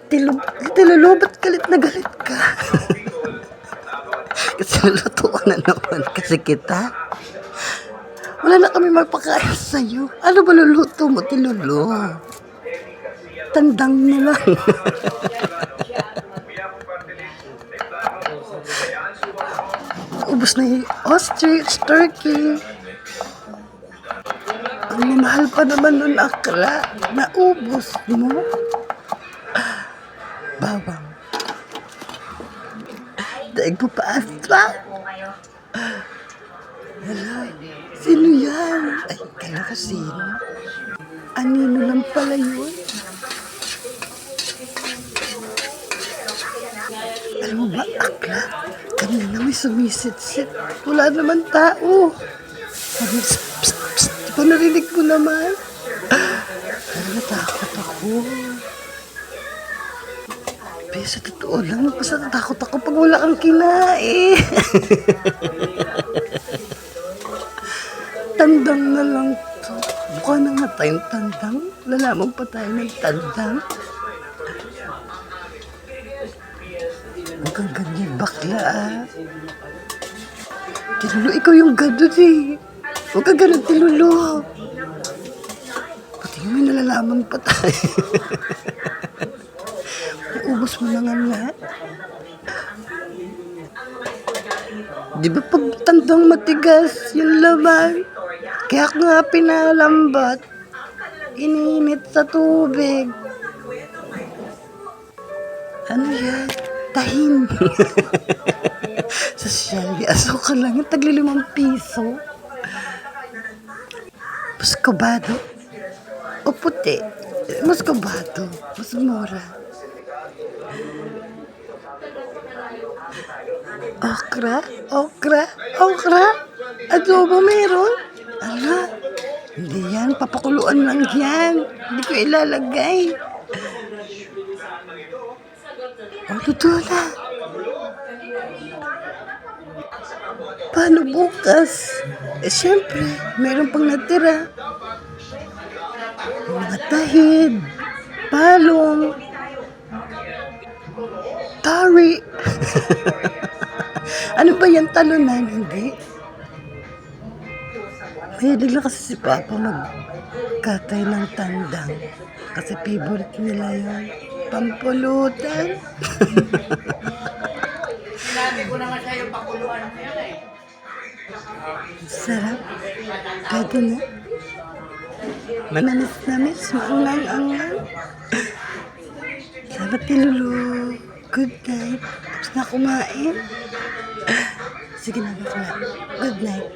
Tilulo, ba't galit na galit ka? Kasi naluto ko na naman kasi kita. Wala na kami mapakain sa'yo. Ano ba luluto mo, tilulo? Tandang na lang. Ubus na yung ostrich, turkey. Ang mahal pa naman nun, akla. Naubos mo. Bawang. Daig mo pa asla. Hala, sino yan? Ay, kala ka sino? Anino lang pala yun. Alam mo ba, akla? Kanina may sumisit-sit. Wala naman tao. Sabi, psst, psst, psst. Di ba narinig mo naman? Ay, natakot ako. Pero sa totoo lang, basta natakot ako pag wala kang kinain. Tandang na lang to. Mukha na nga tayong tandang. Lalaman pa tayo ng tandang. Huwag kang ganyan, bakla ah. Tilulo, ikaw yung gano'n eh. Huwag kang ganun, tilulo. Pati may nalalaman pa tayo. Ubus mo na nga lahat. Di ba pag tandang matigas yung laman? Kaya ako nga pinalambat. Ininit sa tubig. Ano yan? Tahin. Sa Shelly, asukal lang yung tagli-5 piso. Muscovado. O puti. Muscovado. Mas mura. Okra? Okra? Okra? Adobo meron? Ala, hindi yan. Papakuluan lang yan. Hindi ko ilalagay. Oh, luto na. Paano bukas? Eh, syempre, meron pang natira. Mga tahid, palong, tari. Ano ba yan, talunan? Hindi. Mahilig lang kasi si Papa magkatay ng tandang. Kasi favorite nila yun. Pampulutan. Sinabi ko naman sa'yo, pakuluan mo yan eh. Sarap. Kahit na. Manamis-namis, maangang-angang. Salamat, tilulo. Good night. Tapos na kumain. Sige na, bakla. Good night.